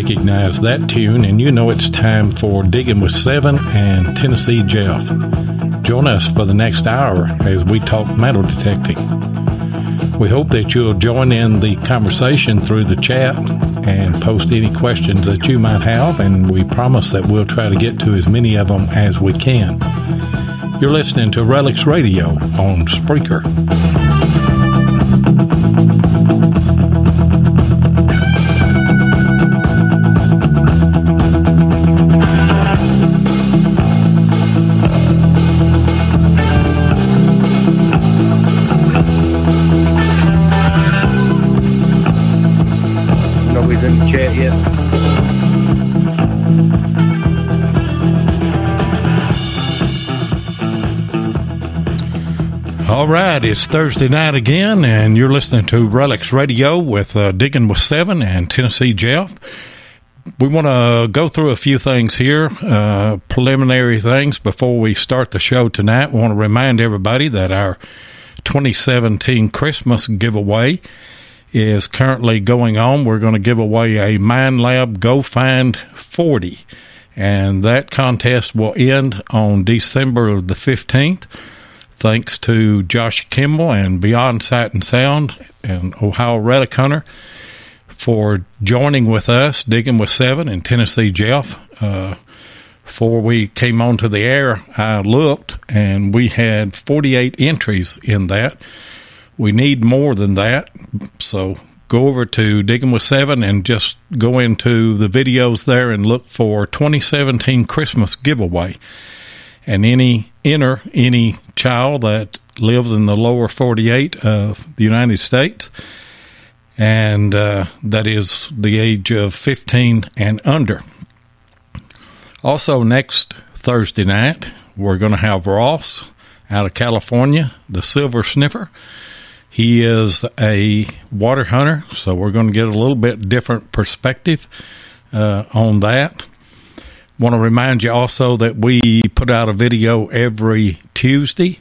recognize that tune, and you know it's time for Diggin with Seven and Tennessee Jeff. Join us for the next hour as we talk metal detecting. We hope that you'll join in the conversation through the chat and post any questions that you might have, and we promise that we'll try to get to as many of them as we can. You're listening to Relics Radio on Spreaker. Nobody's in the chat yet. All right, it's Thursday night again, and you're listening to Relics Radio with Diggin with Seven and Tennessee Jeff. We want to go through a few things here, preliminary things before we start the show tonight. We want to remind everybody that our 2017 Christmas giveaway is currently going on. We're going to give away a Mind Lab Go Find 40, and that contest will end on December the 15th. Thanks to Josh Kimball and Beyond Sight and Sound and Ohio Relic Hunter for joining with us, Digging with Seven and Tennessee Jeff. Before we came onto the air, I looked, and we had 48 entries in that. We need more than that, so go over to Digging with Seven and just go into the videos there and look for 2017 Christmas giveaway. And enter any child that lives in the lower 48 of the United States, and that is the age of 15 and under. Also, next Thursday night, we're going to have Ross out of California, the Silver Sniffer. He is a water hunter, so we're going to get a little bit different perspective on that. Want to remind you also that we put out a video every Tuesday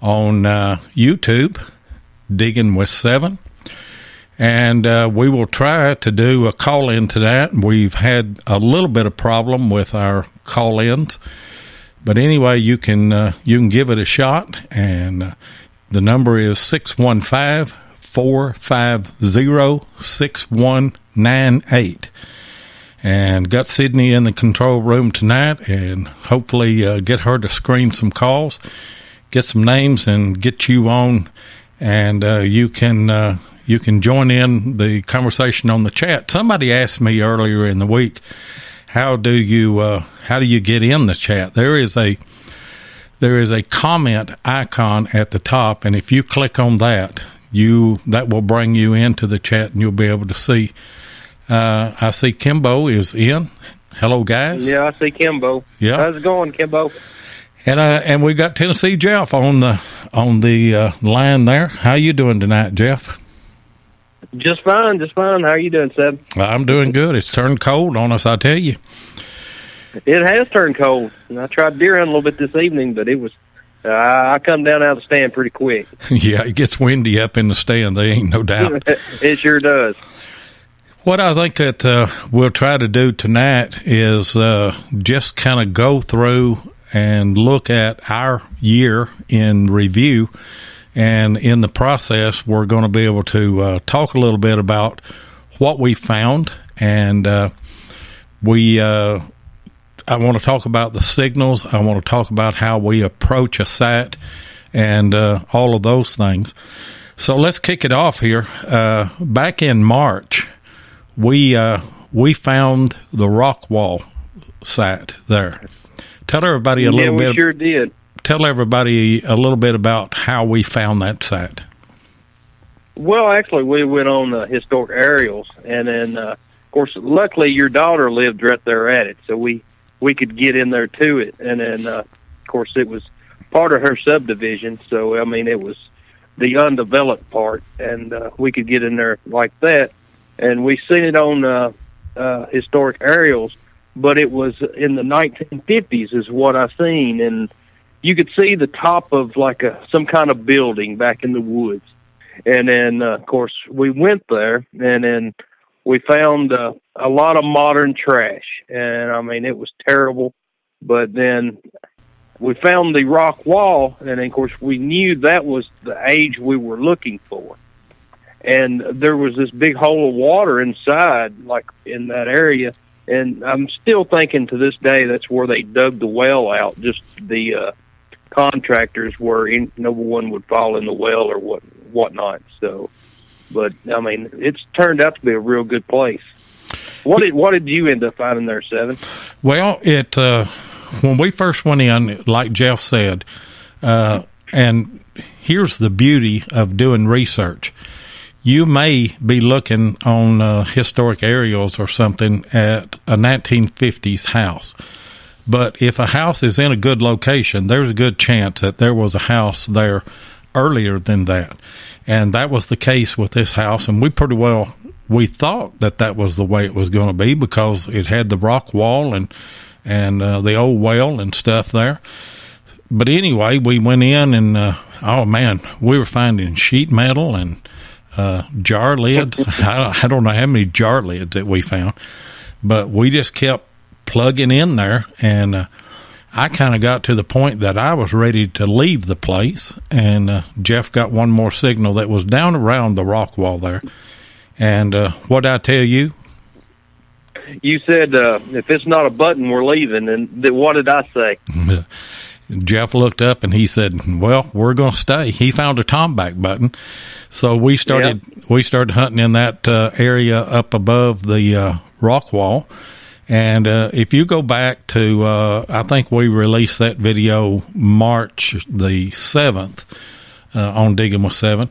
on YouTube, Digging with Seven, and we will try to do a call-in to that. We've had a little bit of problem with our call-ins, but anyway, you can give it a shot, and the number is 615-450-6198. And got Sydney in the control room tonight, and hopefully get her to screen some calls, get some names, and get you on, and you can join in the conversation on the chat. Somebody asked me earlier in the week, how do you get in the chat? There is a comment icon at the top, and if you click on that, that will bring you into the chat, and you'll be able to see. I see Kimbo is in. Hello, guys. Yeah, I see Kimbo. Yeah, how's it going, Kimbo? And we got Tennessee Jeff on the line there. How you doing tonight, Jeff? Just fine, just fine. How are you doing, Seb? I'm doing good. It's turned cold on us, I tell you. It has turned cold. And I tried deer hunting a little bit this evening, but it was. I come down out of the stand pretty quick. Yeah, it gets windy up in the stand. There ain't no doubt. It sure does. What I think that we'll try to do tonight is just kind of go through and look at our year in review, and in the process, we're going to be able to talk a little bit about what we found, and I want to talk about the signals. I want to talk about how we approach a site, and all of those things. So let's kick it off here. Back in March, we found the Rockwall site there. Tell everybody a little bit. Yeah, we sure did. Tell everybody a little bit about how we found that site. Well, actually, we went on historic aerials, and then, of course, luckily your daughter lived right there at it, so we could get in there to it. And then, of course, it was part of her subdivision, so, I mean, it was the undeveloped part, and we could get in there like that. And we seen it on historic aerials, but it was in the 1950s is what I seen, and you could see the top of like some kind of building back in the woods. And then, of course, we went there, and then we found a a lot of modern trash, and I mean it was terrible. But then we found the rock wall, and then, of course we knew that was the age we were looking for. And there was this big hole of water inside, like in that area. And I'm still thinking to this day that's where they dug the well out. Just the contractors were no one would fall in the well or whatnot. So, but I mean, it's turned out to be a real good place. What did you end up finding there, Seven? Well, when we first went in, like Jeff said, and here's the beauty of doing research. You may be looking on historic aerials or something at a 1950s house. But if a house is in a good location, there's a good chance that there was a house there earlier than that. And that was the case with this house. And we thought that was the way it was going to be because it had the rock wall and the old well and stuff there. But anyway, we went in and, oh man, we were finding sheet metal and jar lids. I don't know how many jar lids that we found, but we just kept plugging in there, and I kind of got to the point that I was ready to leave the place, and Jeff got one more signal that was down around the rock wall there. And what did I tell you? You said, if it's not a button, we're leaving. And what did I say? Jeff looked up and he said, well, we're going to stay. He found a tomback button. So we started hunting in that area up above the rock wall. And if you go back to, I think we released that video March the 7th on Diggin with 7.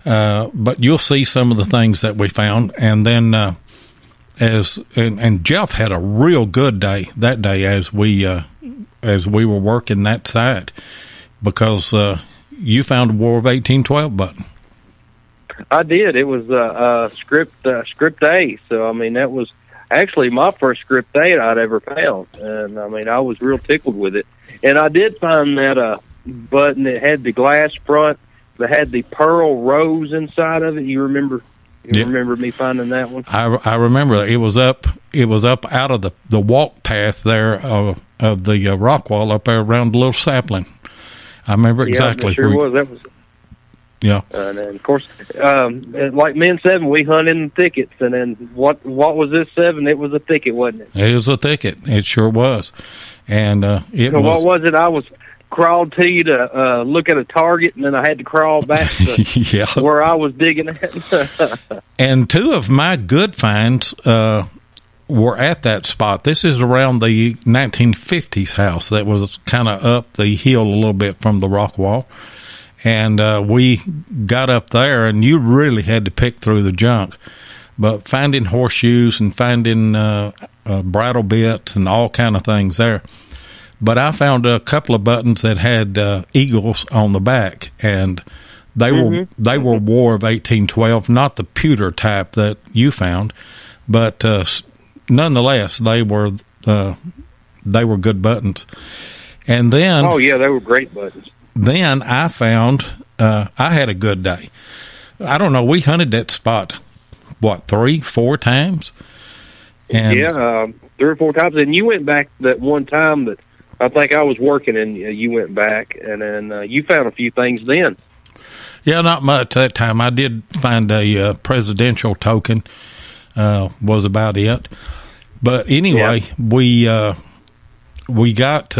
But you'll see some of the things that we found. And then and Jeff had a real good day that day as we were working that site, because you found a War of 1812 button. I did. It was script A. So I mean, that was actually my first script A I'd ever found, and I mean, I was real tickled with it. And I did find that button that had the glass front, that had the pearl rose inside of it. You remember? You remember me finding that one? I remember it was up out of the walk path there of the rock wall up there around the little sapling. I remember exactly. Yeah, it sure was. That was. Yeah. And then, of course, like me and Seven, we hunted in thickets. And then what was this, Seven? It was a thicket, wasn't it? It was a thicket. It sure was. And what was it? I was crawled to you to look at a target, and then I had to crawl back to where I was digging at. And two of my good finds were at that spot. This is around the 1950s house that was kind of up the hill a little bit from the rock wall. And we got up there, and you really had to pick through the junk. But finding horseshoes and finding bridle bits and all kind of things there. But I found a couple of buttons that had eagles on the back, and they were War of 1812, not the pewter type that you found, but nonetheless they were good buttons. And then they were great buttons. Then I found I had a good day. I don't know. We hunted that spot 3-4 times. And 3 or 4 times, and you went back that one time that I think I was working, and you went back, and then you found a few things then. Yeah, not much that time. I did find a presidential token, was about it. But anyway, we got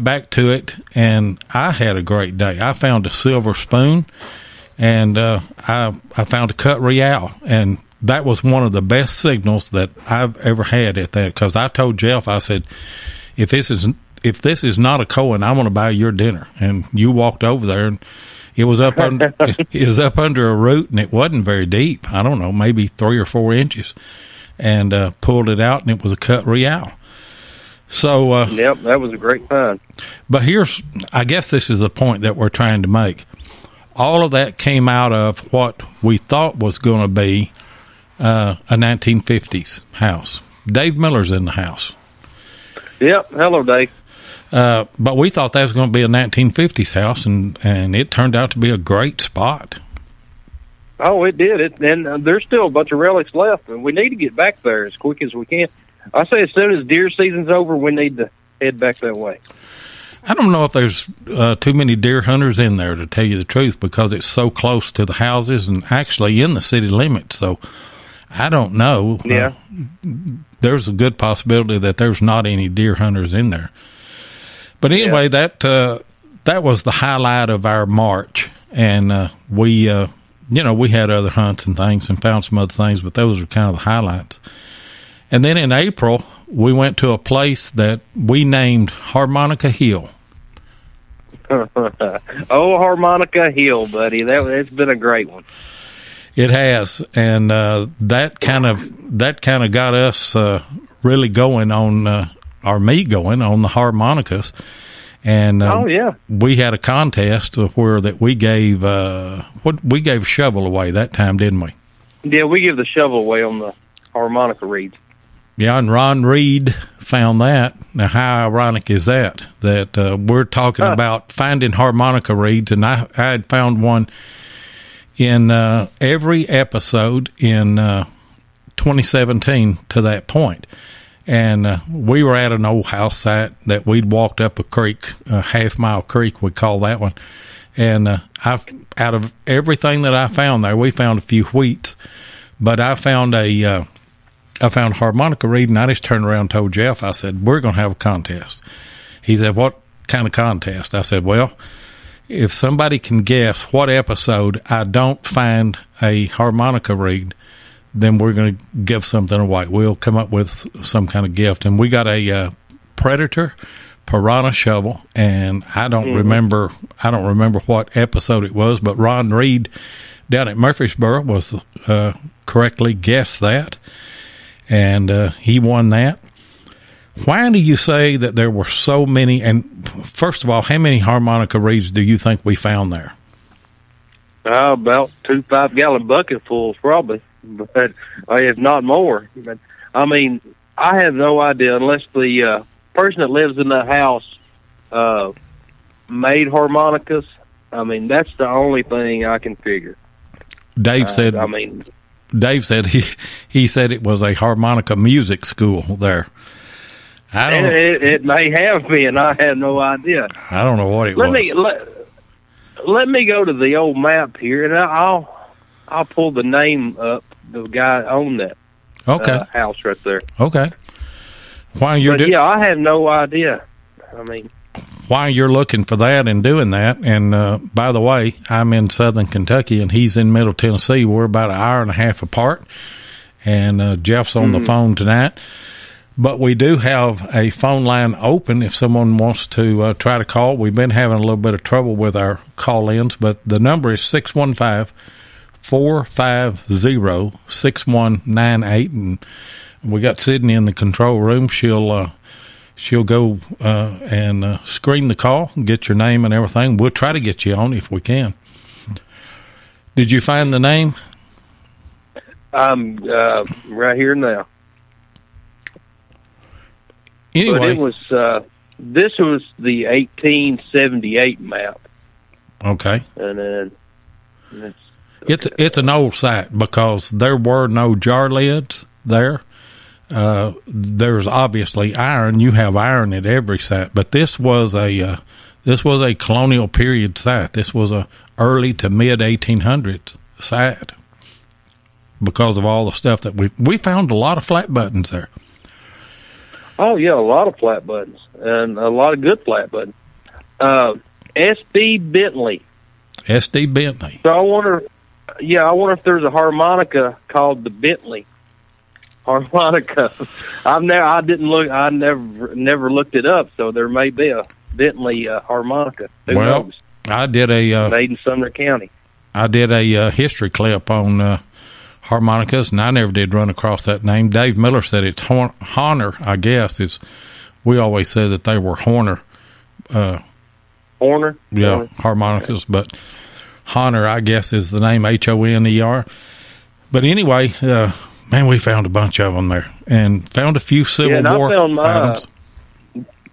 back to it, and I had a great day. I found a silver spoon, and I found a cut real, and that was one of the best signals that I've ever had at that, because I told Jeff, I said, if this is not a Cohen, I want to buy your dinner. And you walked over there, and it was up under a root, and it wasn't very deep. I don't know, maybe 3 or 4 inches, and pulled it out, and it was a cut real. So that was a great find. But I guess this is the point that we're trying to make. All of that came out of what we thought was going to be a 1950s house. Dave Miller's in the house. Yep. Hello, Dave. But we thought that was going to be a 1950s house, and it turned out to be a great spot. Oh, it did. And there's still a bunch of relics left, and we need to get back there as quick as we can. I say as soon as deer season's over, we need to head back that way. I don't know if there's too many deer hunters in there, to tell you the truth, because it's so close to the houses and actually in the city limits. So I don't know. Yeah. There's a good possibility that there's not any deer hunters in there. But anyway, that was the highlight of our march. And we had other hunts and things and found some other things, but those are kind of the highlights. And then in April, we went to a place that we named Harmonica Hill. Oh, Harmonica Hill, buddy. It's been a great one. It has. And that kind of got us really going on, me going on the harmonicas. And we had a contest where that we gave shovel away that time, didn't we? Yeah, we gave the shovel away on the harmonica reeds. Yeah, and Ron Reed found that. Now, how ironic is that? That we're talking about finding harmonica reeds, and I had found one in every episode in 2017 to that point. And we were at an old house site that we'd walked up a creek, a half-mile creek, we call that one. And out of everything that I found there, we found a few wheats. But I found harmonica reed, and I just turned around and told Jeff, I said, we're going to have a contest. He said, what kind of contest? I said, well, if somebody can guess what episode I don't find a harmonica reed, then we're going to give something away. We'll come up with some kind of gift. And we got a Predator Piranha shovel, and I don't remember what episode it was, but Ron Reed down at Murfreesboro was correctly guessed that, and he won that. Why do you say that there were so many? And first of all, how many harmonica reeds do you think we found there? About 2 5-gallon bucketfuls, probably, but if not more. But I mean, I have no idea unless the person that lives in the house made harmonicas. I mean, that's the only thing I can figure. Dave said. He said it was a harmonica music school there. It may have been. I have no idea. I don't know what it was. Let me go to the old map here, and I'll pull the name up. The guy owned that house right there. Okay. I have no idea. I mean, while you're looking for that and doing that, and by the way, I'm in southern Kentucky and he's in middle Tennessee. We're about an hour and a half apart, and Jeff's on the phone tonight. But we do have a phone line open if someone wants to try to call. We've been having a little bit of trouble with our call-ins, but the number is 615-450-6198, and we got Sydney in the control room. She'll go and screen the call and get your name and everything. We'll try to get you on if we can. Did you find the name? I'm right here now. Anyway, but it was this was the 1878 map. Okay, and then it's an old site because there were no jar lids there. There's obviously iron. You have iron at every site, but this was a colonial period site. This was a early to mid 1800s site because of all the stuff that we found. A lot of flat buttons there. Oh yeah, a lot of flat buttons and a lot of good flat buttons. S.D. Bentley. S.D. Bentley. So I wonder if there's a harmonica called the Bentley harmonica. I never looked it up, so there may be a Bentley harmonica. Who knows? I did a made in Sumner County. I did a history clip on harmonicas, and I never did run across that name. Dave Miller said it's Horner, I guess. We always said that they were Horner. Horner? Yeah, Horner. harmonicas, but Horner, I guess, is the name, Honer. But anyway, man, we found a bunch of them there, and found a few Civil War items.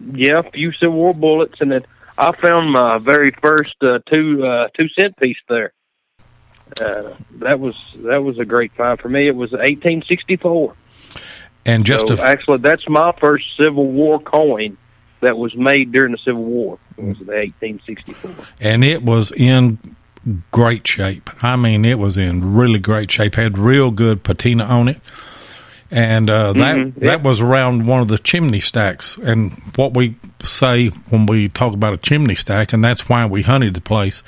A few Civil War bullets, and then I found my very first 2 cent piece there. That was a great find for me. It was 1864. And actually, that's my first Civil War coin that was made during the Civil War. It was the 1864. And it was in great shape. I mean, it was in really great shape. Had real good patina on it. And that was around one of the chimney stacks. And what we say when we talk about a chimney stack, and that's why we hunted the place,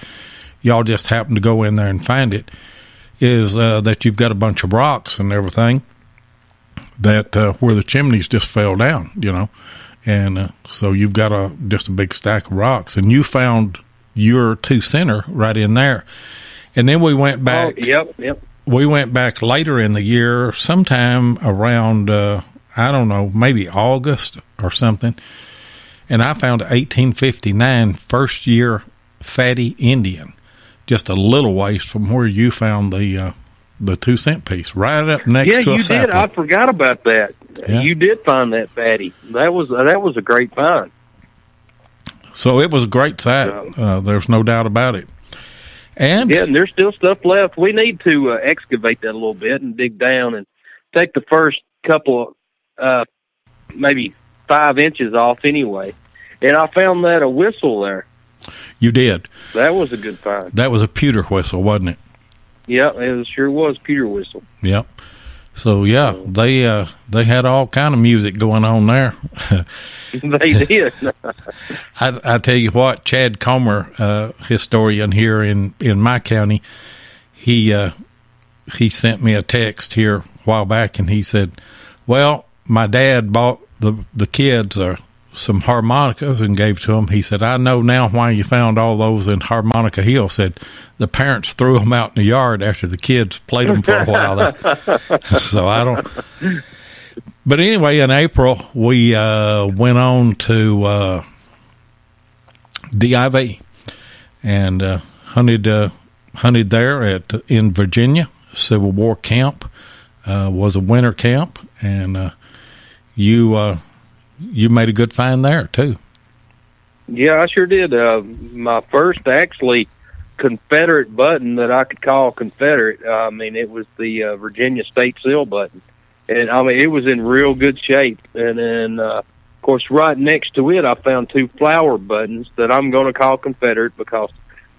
y'all just happened to go in there and find it, is that you've got a bunch of rocks and everything that where the chimneys just fell down, you know. And so you've got just a big stack of rocks. And you found your 2-center right in there. And then we went back. Oh, yep. We went back later in the year, sometime around, I don't know, maybe August or something, and I found an 1859 first-year fatty Indian, just a little ways from where you found the 2-cent piece, right up next to a sapling. Yeah, you did. I forgot about that. Yeah. You did find that fatty. That was a great find. So it was a great sight. There's no doubt about it. And there's still stuff left. We need to excavate that a little bit and dig down and take the first couple, maybe 5 inches off anyway. And I found that a whistle there. You did. That was a good find. That was a pewter whistle, wasn't it? Yeah, it sure was pewter whistle. Yep. So yeah, they had all kind of music going on there. They did. I tell you what, Chad Comer, historian here in my county, he sent me a text here a while back, and he said, "Well, my dad bought the kids some harmonicas and gave to them." He said, "I know now why you found all those in Harmonica Hill." Said the parents threw them out in the yard after the kids played them for a while. So I don't. But anyway, in April we went on to DIV and hunted there in Virginia. Civil War camp was a winter camp, and you made a good find there, too. Yeah, I sure did. My first, actually, Confederate button that I could call Confederate, it was the Virginia State Seal button. And, it was in real good shape. And then, of course, right next to it, I found 2 flower buttons that I'm going to call Confederate because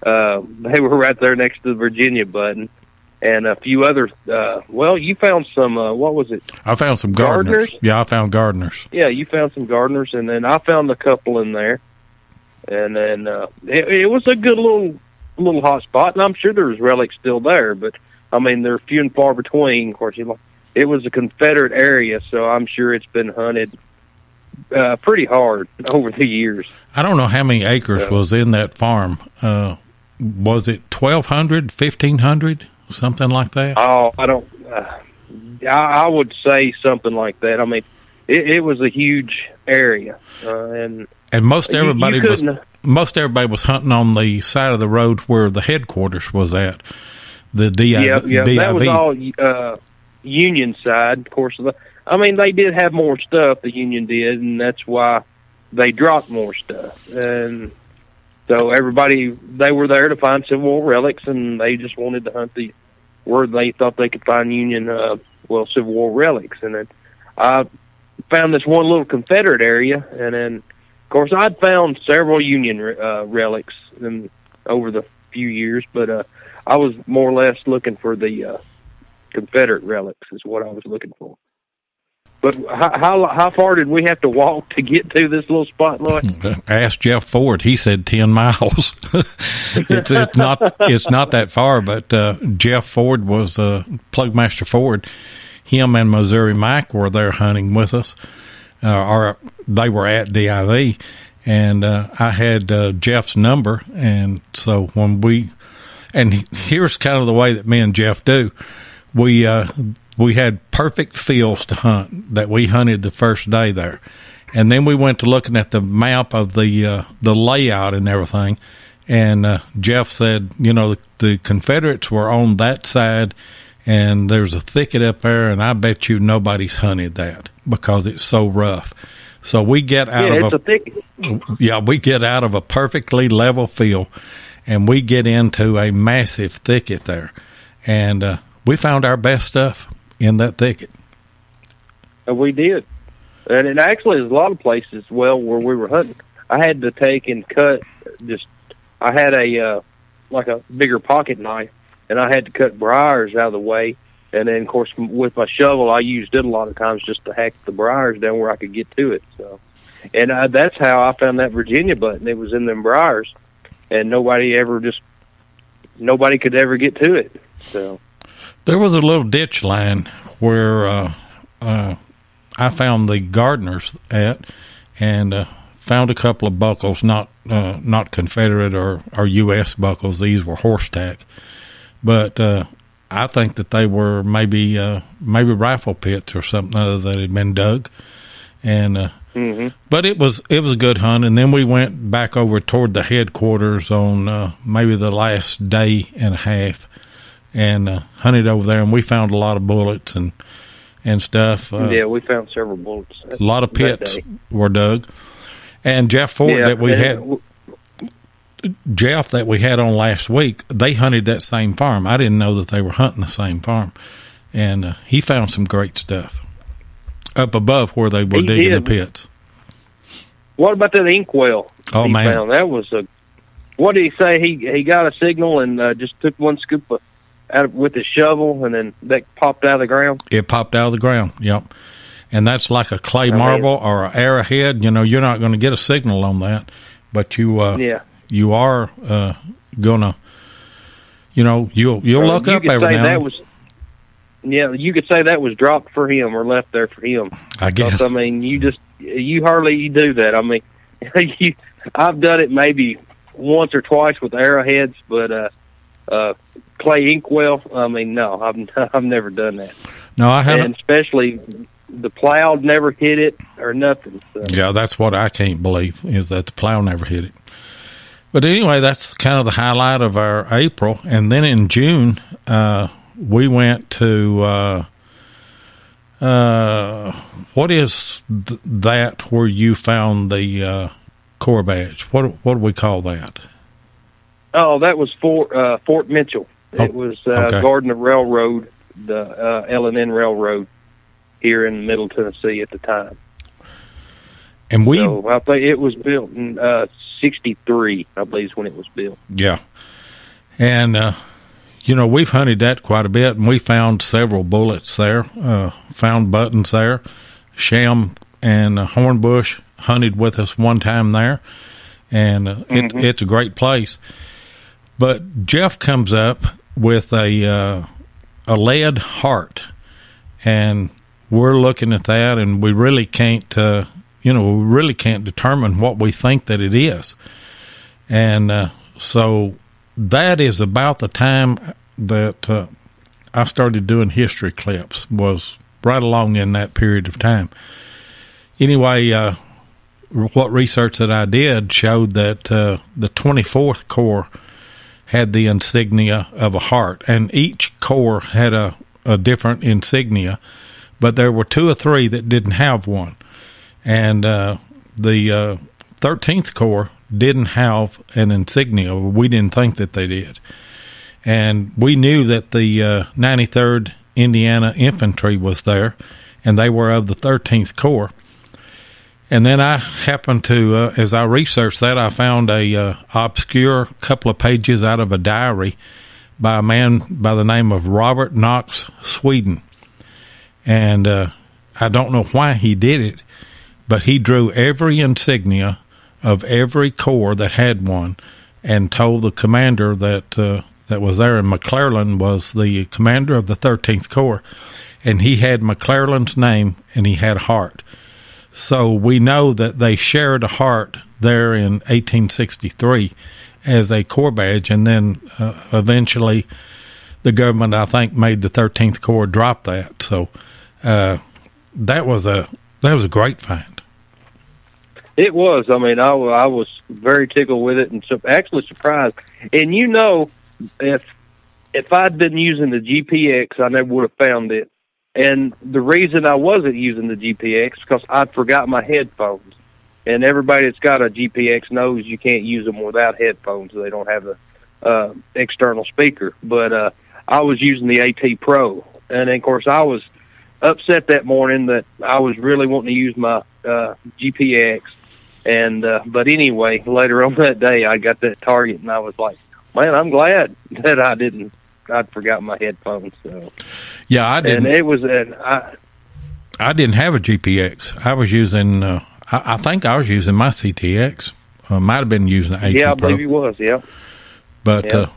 they were right there next to the Virginia button. And a few other, you found some, what was it? I found some gardeners. Yeah, I found gardeners. Yeah, you found some gardeners, and then I found a couple in there. And then it was a good little hot spot, and I'm sure there's relics still there, but, they're few and far between. Of course, it was a Confederate area, so I'm sure it's been hunted pretty hard over the years. I don't know how many acres was in that farm. Was it 1,200, 1,500? Something like that? Oh, I don't. I would say something like that. It was a huge area, and most everybody was hunting on the side of the road where the headquarters was at. The DIV. Yeah, that was all Union side, of course. They did have more stuff. The Union did, and that's why they dropped more stuff. And so they were there to find Civil War relics, and they just wanted to hunt where they thought they could find Union, Civil War relics. And then I found this one little Confederate area, and then, of course, I'd found several Union relics over the few years, but I was more or less looking for the Confederate relics is what I was looking for. But how far did we have to walk to get to this little spot, Lloyd? Ask Jeff Ford. He said 10 miles. It's not that far, but Jeff Ford was Plugmaster Ford. Him and Missouri Mike were there hunting with us, or they were at DIV, and I had Jeff's number, and so and here's kind of the way that me and Jeff do. We had perfect fields to hunt that we hunted the first day there. And then we went to looking at the map of the layout and everything. And Jeff said, the Confederates were on that side, and there's a thicket up there, and I bet you nobody's hunted that because it's so rough. So we get out of a thicket. Yeah, we get out of a perfectly level field, and we get into a massive thicket there. and we found our best stuff in that thicket. We did. And it actually is a lot of places, where we were hunting. I had to take and cut I had like a bigger pocket knife, and I had to cut briars out of the way. And then, of course, with my shovel, I used it a lot of times just to hack the briars down where I could get to it. So, and that's how I found that Virginia button. It was in them briars, and nobody could ever get to it. So there was a little ditch line where I found the gardeners at, and found a couple of buckles, not Confederate or U.S. buckles. These were horse tack, but I think that they were maybe rifle pits or something other that had been dug, and but it was a good hunt. And then we went back over toward the headquarters on maybe the last day and a half, and hunted over there, and we found a lot of bullets and stuff. Yeah, we found several bullets. A lot of pits were dug. And Jeff Ford that we had on last week, they hunted that same farm. I didn't know that they were hunting the same farm. And he found some great stuff up above where they were digging the pits. What about that inkwell? Oh, man. Found? That was what did he say? He got a signal and just took one scoop out with his shovel, and then that popped out of the ground? It popped out of the ground, yep. And that's like a clay marble or an arrowhead. You're not going to get a signal on that, but you are gonna, you'll look up every now and then. You could say that was dropped for him or left there for him. I guess. I mean, you hardly do that. I mean, I've done it maybe once or twice with arrowheads, but clay inkwell. I mean, no, I've never done that. No, I haven't. And especially the plow never hit it or nothing. So. Yeah, that's what I can't believe, is that the plow never hit it. But anyway, that's kind of the highlight of our April. And then in June, we went to, what is that where you found the Corps badge? What do we call that? Oh, that was Fort Mitchell. It was guarding the railroad, the L&N Railroad, here in Middle Tennessee at the time. And so I think it was built in 63, I believe is when it was built. Yeah. And, we've hunted that quite a bit, and we found several bullets there, found buttons there. Sham and Hornbush hunted with us one time there, and it's a great place. But Jeff comes up with a lead heart, and we're looking at that, and we really can't, determine what we think that it is. And so that is about the time that I started doing history clips, was right along in that period of time. Anyway, what research that I did showed that the 24th Corps had the insignia of a heart, and each corps had a different insignia, but there were 2 or 3 that didn't have one. And the 13th Corps didn't have an insignia. We didn't think that they did. And we knew that the 93rd Indiana Infantry was there, and they were of the 13th Corps. And then I happened to, as I researched that, I found a obscure couple of pages out of a diary by a man by the name of Robert Knox Sweden. And I don't know why he did it, but he drew every insignia of every corps that had one, and told the commander that was there. And McClellan was the commander of the 13th Corps, and he had McClellan's name, and he had a heart. So we know that they shared a heart there in 1863 as a Corps badge, and then eventually the government, I think, made the 13th Corps drop that. So that was a great find. It was. I mean, I was very tickled with it, and actually surprised. And if I'd been using the GPX, I never would have found it. And the reason I wasn't using the GPX because I forgot my headphones. And everybody that's got a GPX knows you can't use them without headphones. They don't have a external speaker. But I was using the AT Pro, and then, of course, I was upset that morning that I was really wanting to use my GPX. And but anyway, later on that day, I got that target, and I was like, man, I'm glad that I'd forgot my headphones. So yeah, I didn't. And it was I didn't have a GPX. I was using. I think I was using my CTX. Might have been using the AT yeah, I Pro. believe he was. Yeah, but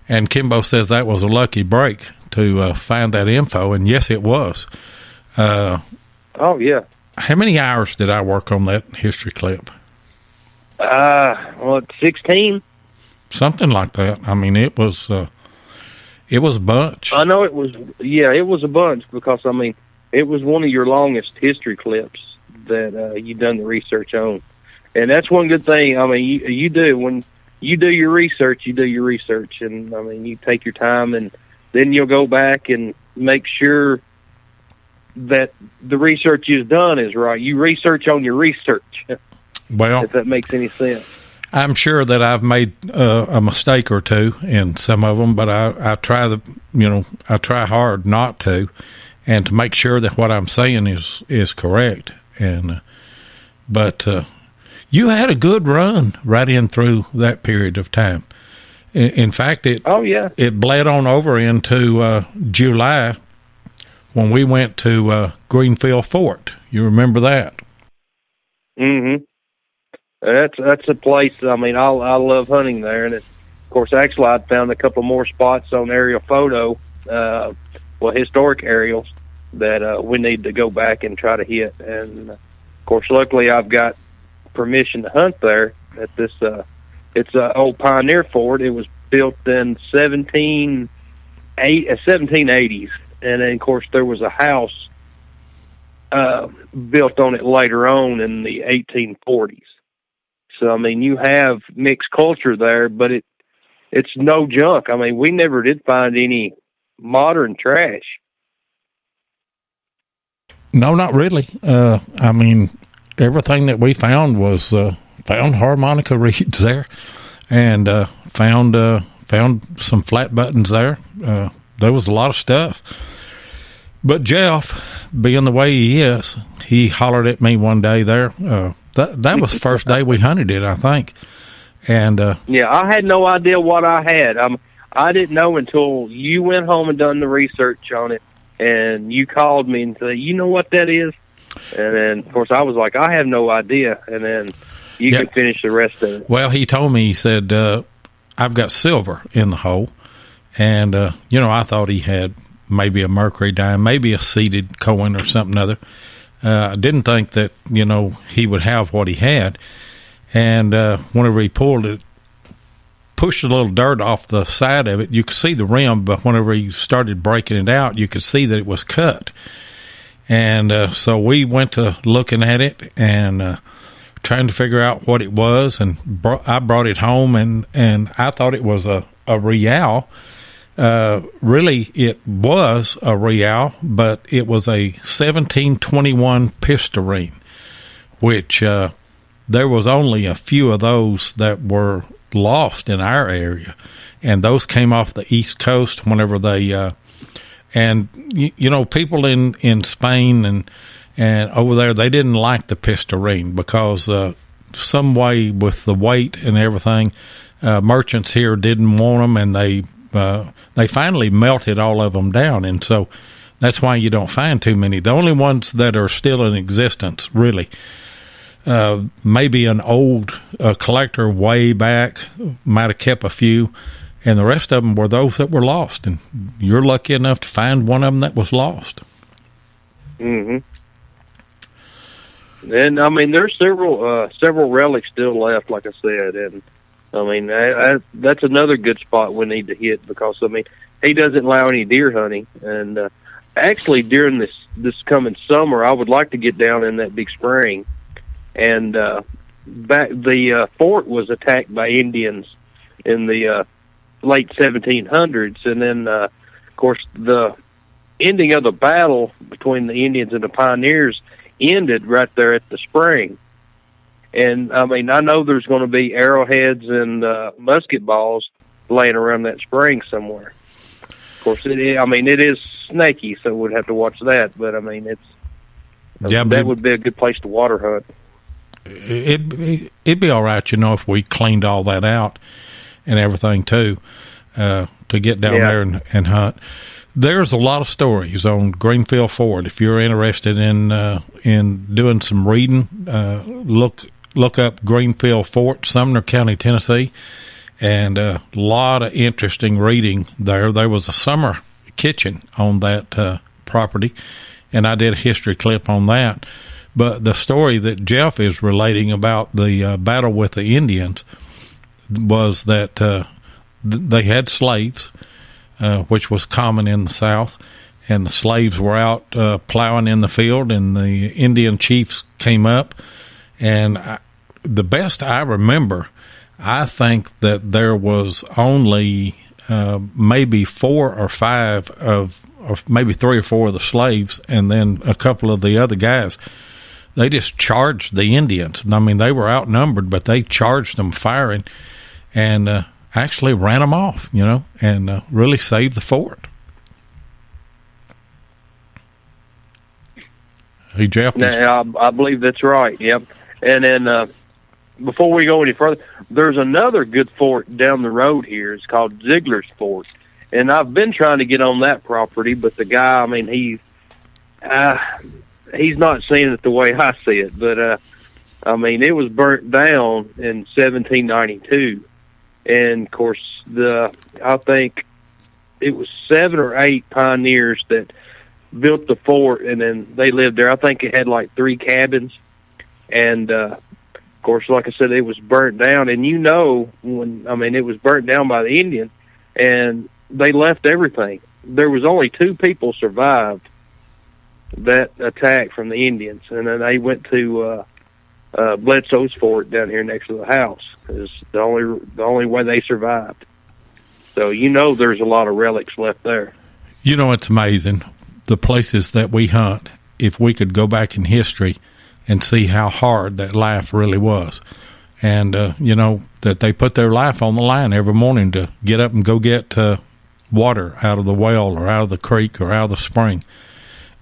and Kimbo says that was a lucky break to find that info, and yes, it was. Oh yeah. How many hours did I work on that history clip? 16. Something like that. I mean, it was a bunch. I know it was. Yeah, it was a bunch because I mean, it was one of your longest history clips that you done the research on, and that's one good thing. I mean, you do when you do your research, and I mean, you take your time, and then you'll go back and make sure that the research you've done is right. You research on your research. Well, if that makes any sense. I'm sure that I've made a mistake or two in some of them, but I try I try hard not to, and to make sure that what I'm saying is correct. And but you had a good run right in through that period of time. In fact, it bled on over into July when we went to Greenfield Fort. You remember that? Mm-hmm. That's a place. I mean, I love hunting there, and of course, actually, I'd found a couple more spots on aerial photo, historic aerials that we need to go back and try to hit. And of course, luckily, I've got permission to hunt there at this. It's an old pioneer fort. It was built in 1780s, and then of course there was a house built on it later on in the 1840s. So, I mean, you have mixed culture there, but it's no junk. I mean, we never did find any modern trash. No, not really. I mean, everything that we found was found harmonica reeds there, and found some flat buttons there. There was a lot of stuff. But Jeff, being the way he is, he hollered at me one day there. That was the first day we hunted it, I think. And yeah, I had no idea what I had. I didn't know until you went home and done the research on it, and you called me and said, "You know what that is?" And then, of course, I was like, "I have no idea." And then you can finish the rest of it. Well, he told me, he said, "I've got silver in the hole," and I thought he had maybe a mercury dime, maybe a seeded coin or something other. I didn't think that, he would have what he had. And whenever he pulled it, pushed a little dirt off the side of it, you could see the rim, but whenever he started breaking it out, you could see that it was cut. And so we went to looking at it and trying to figure out what it was, and I brought it home, and I thought it was a real. Really, it was a real, but it was a 1721 pistorine, which there was only a few of those that were lost in our area, and those came off the East Coast whenever they and people in Spain and over there, they didn't like the pistorine because some way with the weight and everything, merchants here didn't want them, and they finally melted all of them down, and so that's why you don't find too many. The only ones that are still in existence, really, maybe an old collector way back might have kept a few, and the rest of them were those that were lost, and you're lucky enough to find one of them that was lost. Mm-hmm. And, I mean, there's several relics still left, like I said, and I mean, that's another good spot we need to hit because, I mean, he doesn't allow any deer hunting. And actually, during this coming summer, I would like to get down in that big spring. And the fort was attacked by Indians in the late 1700s. And then, of course, the ending of the battle between the Indians and the pioneers ended right there at the spring. And, I mean, I know there's going to be arrowheads and musket balls laying around that spring somewhere. course, it is snaky, so we'd have to watch that. But I mean, that would be a good place to water hunt. It'd be all right, if we cleaned all that out and everything too, to get down there and hunt. There's a lot of stories on Greenfield Fort. If you're interested in doing some reading, look up Greenfield Fort, Sumner County, Tennessee, and a lot of interesting reading there. There was a summer kitchen on that property, and I did a history clip on that. But the story that Jeff is relating about the battle with the Indians was that they had slaves, which was common in the South, and the slaves were out plowing in the field, and the Indian chiefs came up. And the best I remember, I think that there was only maybe 4 or 5 or maybe 3 or 4 of the slaves, and then a couple of the other guys. They just charged the Indians. I mean, they were outnumbered, but they charged them firing and actually ran them off, and really saved the fort. Hey, Jeff. I believe that's right, yep. And then before we go any further, there's another good fort down the road here. It's called Ziegler's Fort. And I've been trying to get on that property, but the guy, I mean, he's not seeing it the way I see it. But, I mean, it was burnt down in 1792. And, of course, I think it was 7 or 8 pioneers that built the fort, and then they lived there. I think it had like 3 cabins. And, of course, like I said, it was burnt down. And it was burnt down by the Indians, and they left everything. There was only 2 people survived that attack from the Indians, and then they went to Bledsoe's fort down here next to the house. Is the only way they survived. So there's a lot of relics left there. It's amazing the places that we hunt. If we could go back in history and see how hard that life really was, and that they put their life on the line every morning to get up and go get water out of the well or out of the creek or out of the spring,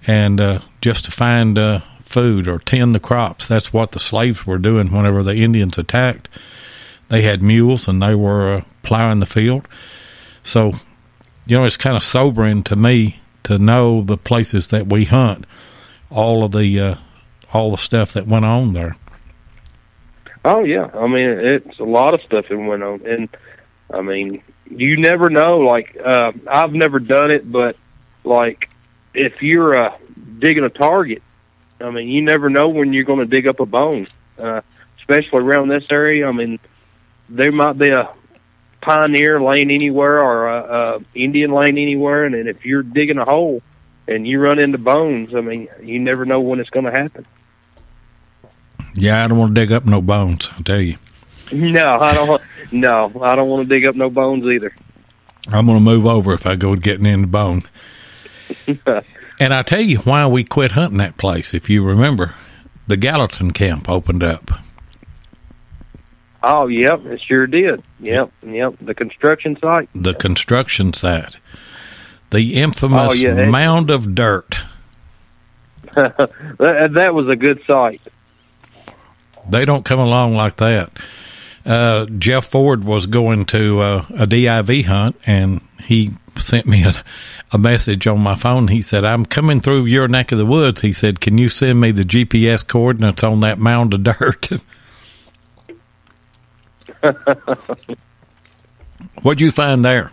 and just to find food or tend the crops. That's what the slaves were doing whenever the Indians attacked. They had mules and they were plowing the field. So, it's kind of sobering to me to know the places that we hunt, all the stuff that went on there. Oh yeah, I mean, it's a lot of stuff that went on, and I mean, you never know. Like, I've never done it, but like, if you're digging a target, I mean, you never know when you're going to dig up a bone, especially around this area. I mean, there might be a pioneer laying anywhere or a Indian laying anywhere, and then if you're digging a hole and you run into bones, I mean, you never know when it's going to happen. Yeah, I don't want to dig up no bones, I'll tell you. No, I don't want to dig up no bones either. I'm going to move over if I go getting in the bone. And I tell you why we quit hunting that place. If you remember, the Gallatin camp opened up. Oh, yep, it sure did. Yep, the construction site. The construction site. The infamous mound of dirt. That was a good site. They don't come along like that. Jeff Ford was going to a DIV hunt, and he sent me a message on my phone. He said, "I'm coming through your neck of the woods." He said, "Can you send me the GPS coordinates on that mound of dirt?" What'd you find there?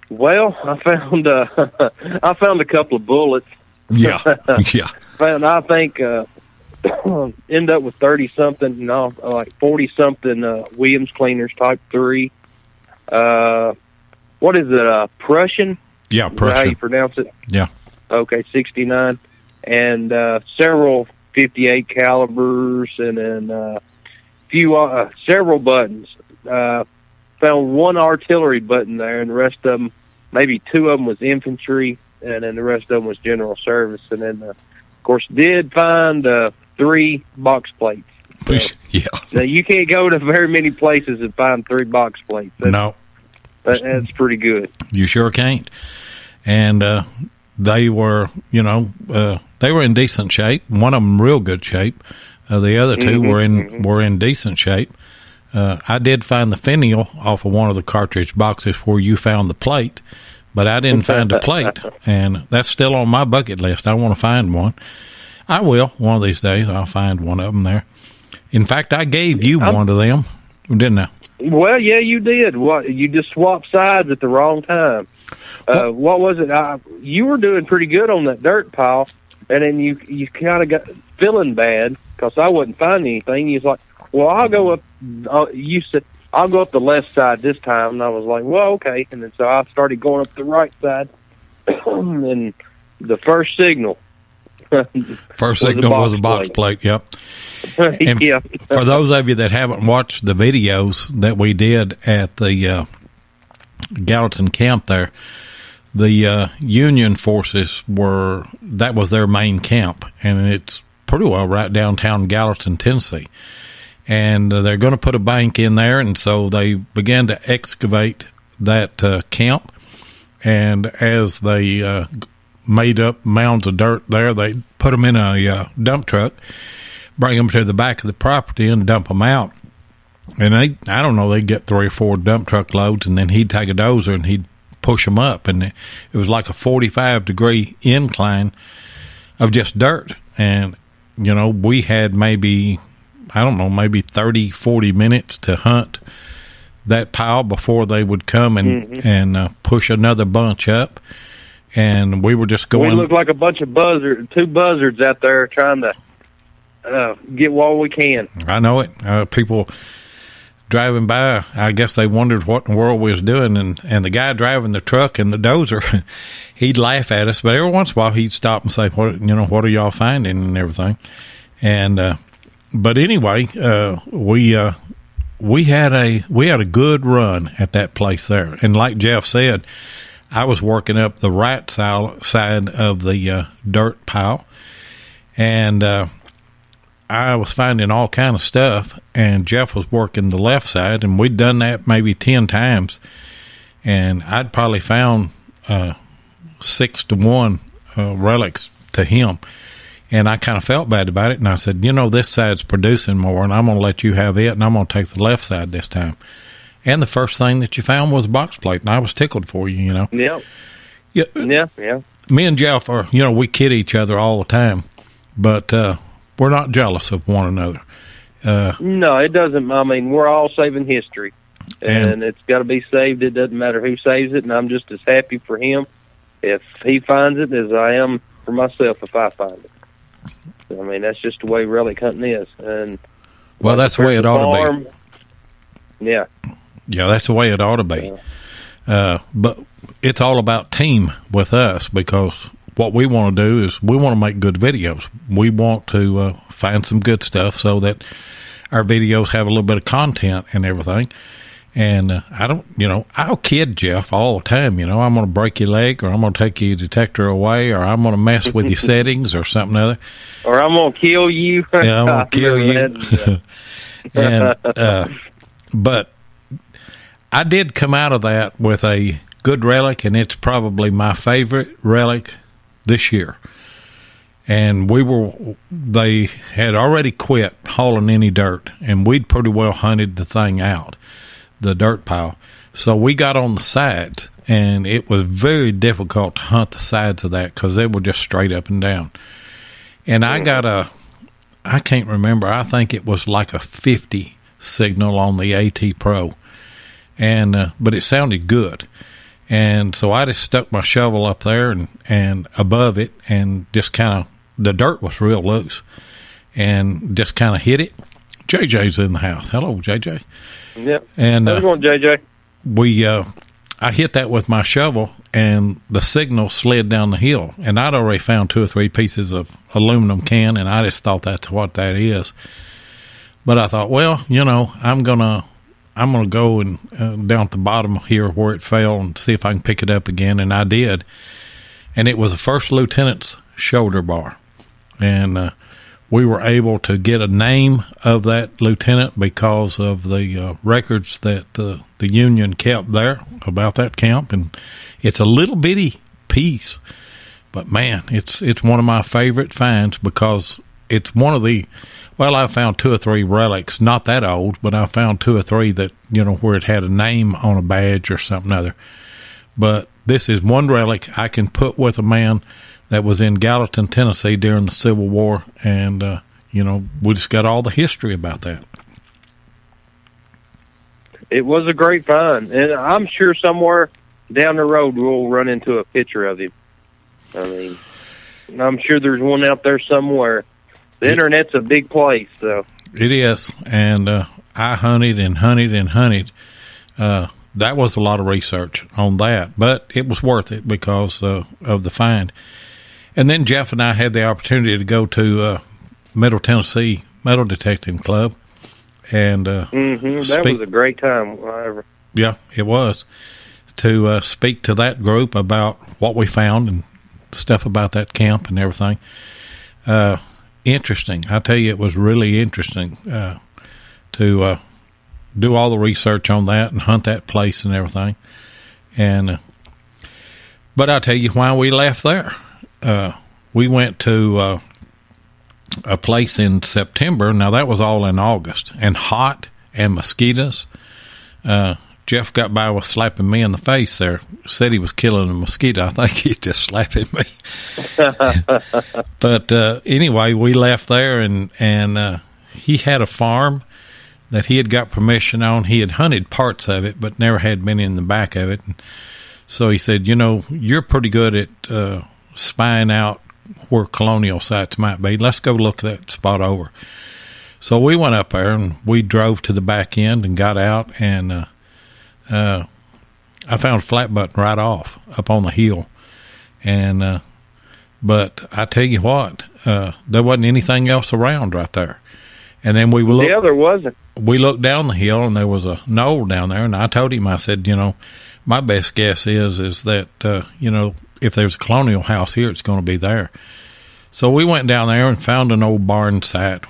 Well, I found a couple of bullets. Yeah. I think end up with 30-something, like 40-something Williams Cleaners Type 3. What is it, Prussian? Yeah, Prussian. Is that how you pronounce it? Yeah. Okay, 69. And several 58 calibers, and then several buttons. Found one artillery button there, and the rest of them, maybe 2 of them was infantry, and then the rest of them was general service. And then, of course, did find 3 box plates. So, yeah. Now, you can't go to very many places and find 3 box plates. No. That's pretty good. You sure can't. And they were, they were in decent shape. One of them real good shape. The other two were in decent shape. I did find the finial off of one of the cartridge boxes where you found the plate, but I didn't find the plate, and that's still on my bucket list. I want to find one. I will one of these days. I'll find one of them there. In fact, I gave you one of them, didn't I? Well, yeah, you did. You just swapped sides at the wrong time. What was it? You were doing pretty good on that dirt pile, and then you kind of got feeling bad because I wasn't finding anything. You was like, well, I'll go up. You said, I'll go up the left side this time. And I was like, well, okay. And then so I started going up the right side. And the first signal. Was a box plate. Yep. And yeah. For those of you that haven't watched the videos that we did at the Gallatin camp there, the Union forces that was their main camp, and it's pretty well right downtown Gallatin, Tennessee. And they're going to put a bank in there, and so they began to excavate that camp. And as they made up mounds of dirt there, they put them in a dump truck, bring them to the back of the property, and dump them out. And I don't know, they'd get 3 or 4 dump truck loads, and then he'd take a dozer and he'd push them up. And it was like a 45-degree incline of just dirt. And, we had maybe 30, 40 minutes to hunt that pile before they would come and push another bunch up. And we were just going. We looked like a bunch of two buzzards out there trying to get what we can. I know it. People driving by, I guess they wondered what in the world we was doing. And the guy driving the truck and the dozer, he'd laugh at us, but every once in a while he'd stop and say, what are y'all finding and everything. And but anyway, we had a good run at that place there. And like Jeff said, I was working up the right side of the dirt pile, and I was finding all kind of stuff, and Jeff was working the left side, and we'd done that maybe 10 times, and I'd probably found 6 to 1 relics to him, and I kind of felt bad about it, and I said, this side's producing more, and I'm going to let you have it, and I'm going to take the left side this time. And the first thing that you found was a box plate, and I was tickled for you, Yeah. Yeah. Me and Jeff are, we kid each other all the time, but we're not jealous of one another. No, it doesn't. I mean, we're all saving history, and it's got to be saved. It doesn't matter who saves it, and I'm just as happy for him if he finds it as I am for myself if I find it. I mean, that's just the way relic hunting is. And well, that's the way it ought to be. Yeah. Yeah, that's the way it ought to be. But it's all about team with us, because what we want to do is we want to make good videos. We want to find some good stuff so that our videos have a little bit of content and everything. And I'll kid Jeff all the time. I'm going to break your leg, or I'm going to take your detector away, or I'm going to mess with your settings or something other. Or I'm going to kill you. Yeah, I'm going to kill you. And but I did come out of that with a good relic, and it's probably my favorite relic this year. And they had already quit hauling any dirt, and we'd pretty well hunted the thing out, the dirt pile. So we got on the sides, and it was very difficult to hunt the sides of that because they were just straight up and down. And I got I can't remember, I think it was like a 50 signal on the AT Pro. And but it sounded good, and so I just stuck my shovel up there and above it, and just kind of, the dirt was real loose, and just kind of hit it. JJ's in the house. Hello, JJ. Yep. And how's it going, JJ? I hit that with my shovel, and the signal slid down the hill, and I'd already found 2 or 3 pieces of aluminum can, and I just thought that's what that is. But I thought, well, I'm gonna go and down at the bottom here where it fell and see if I can pick it up again, and I did. And it was a first lieutenant's shoulder bar. And we were able to get a name of that lieutenant because of the records that the Union kept there about that camp. And it's a little bitty piece, but man, it's one of my favorite finds because it's one of the, well, I found 2 or 3 relics, not that old, but I found 2 or 3 that, where it had a name on a badge or something other. But this is one relic I can put with a man that was in Gallatin, Tennessee during the Civil War, and, we just got all the history about that. It was a great find, and I'm sure somewhere down the road we'll run into a picture of him. I mean, I'm sure there's one out there somewhere. The Internet's a big place, so. It is, and I hunted and hunted and hunted. That was a lot of research on that, but it was worth it because of the find. And then Jeff and I had the opportunity to go to Middle Tennessee Metal Detecting Club, and that was a great time. Yeah, it was, to speak to that group about what we found and stuff about that camp and everything. Interesting. I tell you, it was really interesting to do all the research on that and hunt that place and everything. And but I'll tell you why we left there. We went to a place in September. Now, that was all in August, and hot and mosquitoes. Jeff got by with slapping me in the face there. Said he was killing a mosquito. I think he's just slapping me. But anyway, we left there, and he had a farm that he had got permission on. He had hunted parts of it, but never had been in the back of it. So he said, you're pretty good at spying out where colonial sites might be. Let's go look that spot over. So we went up there, and we drove to the back end and got out, and I found a flat button right off up on the hill. And but I tell you what, there wasn't anything else around right there. And then there wasn't. We looked down the hill, and there was a knoll down there, and I told him, I said, my best guess is that, if there's a colonial house here, it's going to be there. So we went down there and found an old barn site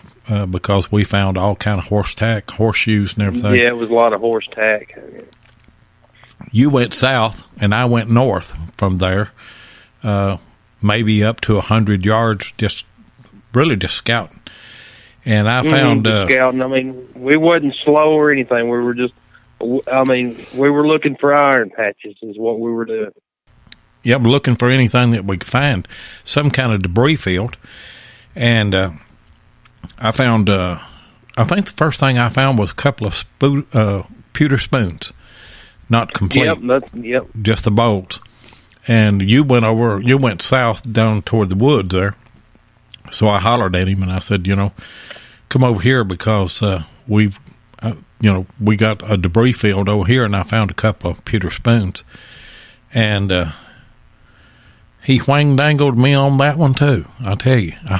because we found all kind of horse tack, horseshoes and everything. Yeah, it was a lot of horse tack. You went south, and I went north from there, maybe up to 100 yards, just scouting. And I found... scouting. I mean, we wasn't slow or anything. We were just... we were looking for iron patches is what we were doing. Yep, looking for anything that we could find, some kind of debris field. And I found, I think the first thing I found was a couple of pewter spoons, not complete, just the bowls. And you went south down toward the woods there. So I hollered at him, and I said, come over here because we got a debris field over here, and I found a couple of pewter spoons. And he whang-dangled me on that one, too. I tell you, I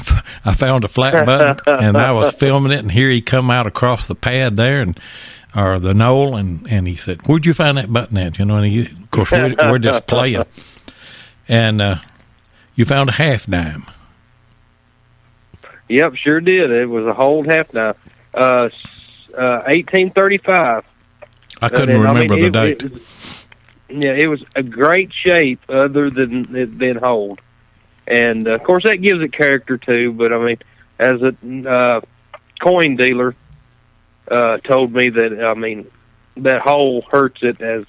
found a flat button, and I was filming it, and here he come out across the pad there, or the knoll, and he said, "Where'd you find that button at?" And of course, we're just playing. And you found a half dime. Yep, sure did. It was a whole half dime. 1835. I couldn't remember the date. It was a great shape other than it being hold. And, of course, that gives it character, too. But, as a coin dealer told me that, that hole hurts it as,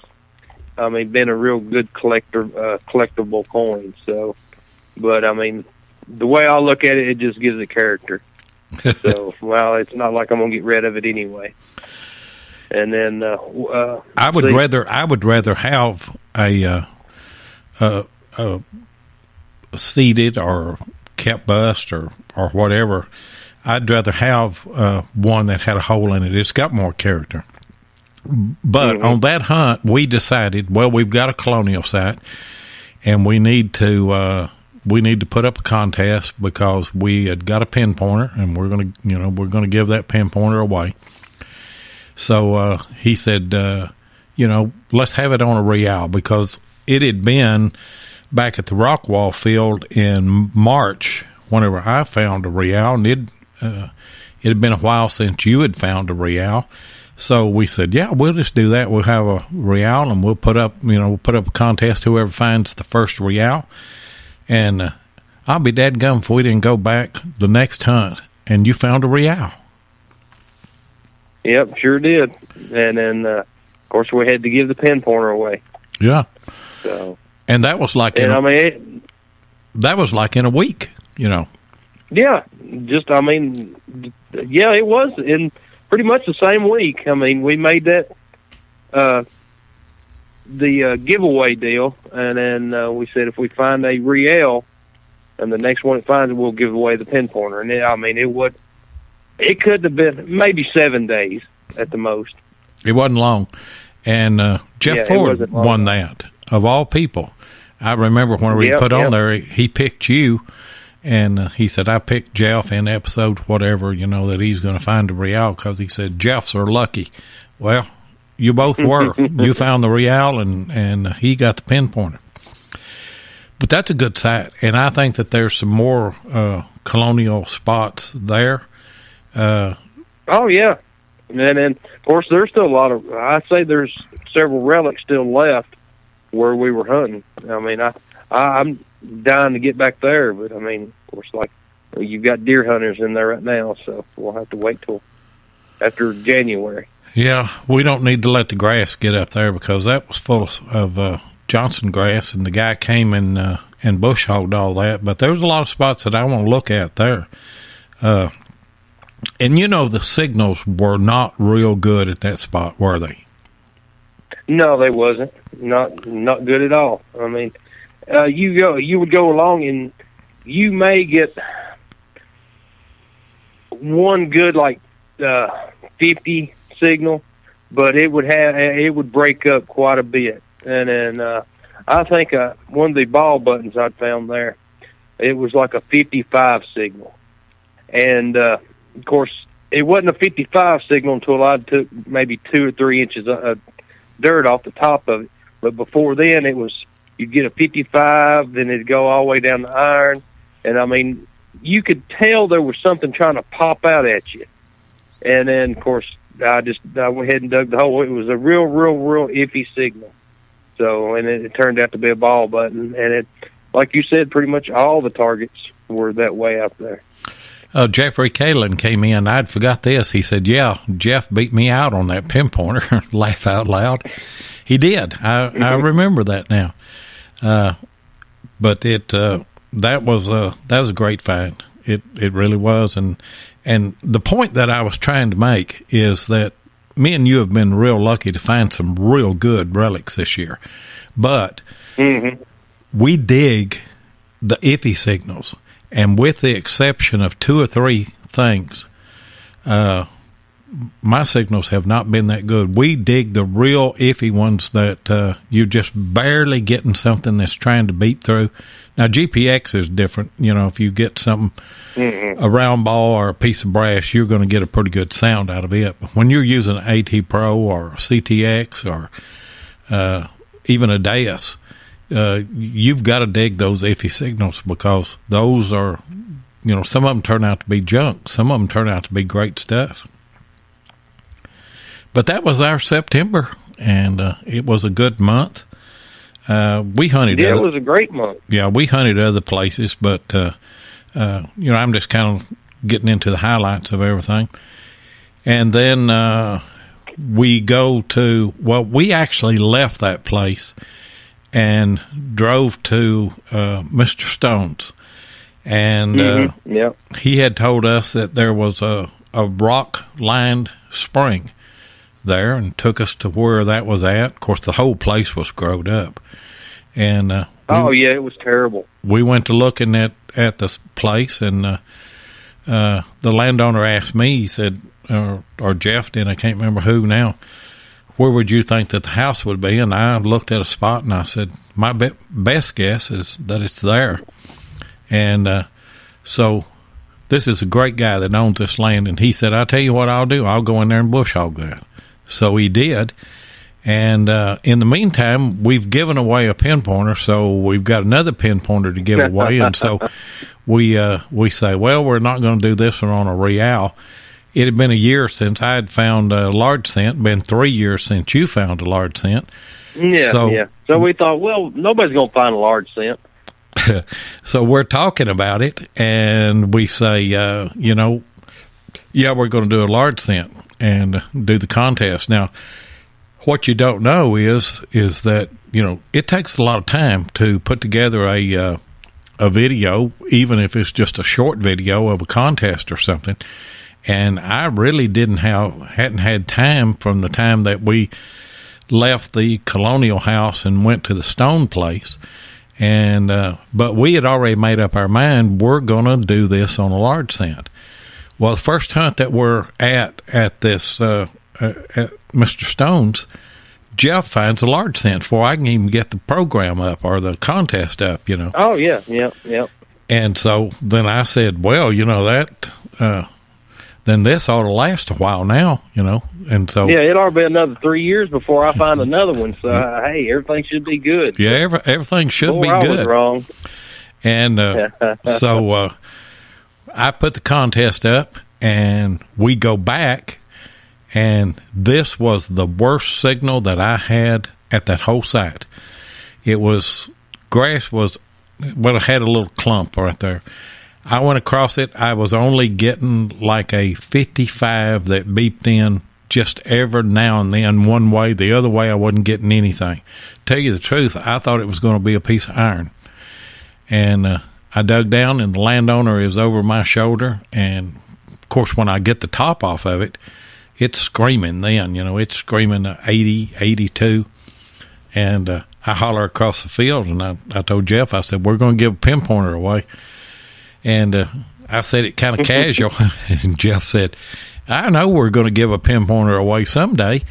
being a real good collectible coin. So, but, the way I look at it, it just gives it character. So, it's not like I'm going to get rid of it anyway. And then I would rather have a seeded or kept bust or whatever. I'd rather have one that had a hole in it. It's got more character. But on that hunt, we decided, we've got a colonial site, and we need to put up a contest because we had got a pin pointer, and we're gonna give that pin pointer away. So he said, let's have it on a real, because it had been back at the Rockwall field in March whenever I found a real, and it had been a while since you had found a real. So we said, yeah, we'll just do that. We'll have a real, and we'll put up a contest. Whoever finds the first real. And I'll be dadgum if we didn't go back the next hunt, and you found a real. Yep, sure did. And then, of course, we had to give the pin pointer away. Yeah. So. And that was like that was like in a week, Yeah, yeah, it was in pretty much the same week. I mean, we made that the giveaway deal, and then we said if we find a real, and the next one it finds, we'll give away the pin pointer. And it could have been maybe 7 days at the most. It wasn't long. And Jeff Ford won that, of all people. I remember when we put on there, he picked you, and he said, I picked Jeff in episode whatever, that he's going to find a real, because he said, Jeffs are lucky. Well, you both were. You found the real, and he got the pin pointer. But that's a good site, and I think that there's some more colonial spots there. Oh, yeah. And then, of course, there's still a lot of, I'd say there's several relics still left where we were hunting. I mean, I'm dying to get back there, but, I mean, of course, like, you've got deer hunters in there right now, so we'll have to wait till after January. Yeah, we don't need to let the grass get up there, because that was full of Johnson grass, and the guy came and bush hogged all that. But there's a lot of spots that I want to look at there. And the signals were not real good at that spot, were they? No, they wasn't. Not good at all. I mean, you would go along, and you may get one good 50 signal, but it would break up quite a bit. And then I think one of the ball buttons I'd found there, it was like a 55 signal, and of course, it wasn't a 55 signal until I took maybe 2 or 3 inches of dirt off the top of it. But before then, you'd get a 55, then it'd go all the way down the iron. And, I mean, you could tell there was something trying to pop out at you. And then, of course, I went ahead and dug the hole. It was a real iffy signal. So, and it turned out to be a ball button. And it, like you said, pretty much all the targets were that way out there. Jeffrey Kalin came in. I'd forgot this. He said, yeah, Jeff beat me out on that pin pointer. Laugh out loud. He did. I remember that now. But that was a great find. It really was. And the point that I was trying to make is that me and you have been real lucky to find some real good relics this year. But we dig the iffy signals. And with the exception of 2 or 3 things, my signals have not been that good. We dig the real iffy ones that you're just barely getting something that's trying to beat through. Now, GPX is different. If you get something, a round ball or a piece of brass, you're going to get a pretty good sound out of it. But when you're using an AT Pro or CTX or even a Deus, you've got to dig those iffy signals, because those are, some of them turn out to be junk. Some of them turn out to be great stuff. But that was our September, and it was a good month. We hunted. Yeah, it was a great month. Yeah, we hunted other places, but, I'm just kind of getting into the highlights of everything. And then we we actually left that place and drove to Mr. Stone's. And he had told us that there was a rock-lined spring there, and took us to where that was at. Of course, the whole place was growed up. And it was terrible. We went to looking at this place, and the landowner asked me, he said, or Jeff did, I can't remember who now, where would you think that the house would be? And I looked at a spot, and I said, my best guess is that it's there. And so this is a great guy that owns this land, and he said, I'll tell you what I'll do. I'll go in there and bush hog that. So he did, And in the meantime, we've given away a pin pointer, so we've got another pin pointer to give away. And so we say, well, we're not going to do this one on a real. It had been a year since I had found a large scent, been 3 years since you found a large scent. Yeah, So we thought, well, nobody's going to find a large scent. So we're talking about it, and we say, we're going to do a large scent and do the contest. Now, what you don't know is that, it takes a lot of time to put together a video, even if it's just a short video of a contest or something. And I really hadn't had time from the time that we left the Colonial House and went to the Stone place. And but we had already made up our mind we're going to do this on a large scent. Well, the first hunt that we're at this at Mr. Stone's, Jeff finds a large scent before I can even get the program up or the contest up. Oh yeah. And so then I said, well, that. Then this ought to last a while now, and so yeah, it ought to be another 3 years before I find another one. So hey, everything should be good. Yeah, everything should be good. I was wrong. And so I put the contest up, and we go back, and this was the worst signal that I had at that whole site. It was grass it had a little clump right there. I went across it. I was only getting like a 55 that beeped in just every now and then one way. The other way, I wasn't getting anything. Tell you the truth, I thought it was going to be a piece of iron. And I dug down, and the landowner is over my shoulder. And, of course, when I get the top off of it, it's screaming then. It's screaming 80, 82. And I holler across the field, and I told Jeff, I said, we're going to give a pin pointer away. And I said it kind of casual, and Jeff said, I know we're going to give a pin pointer away someday.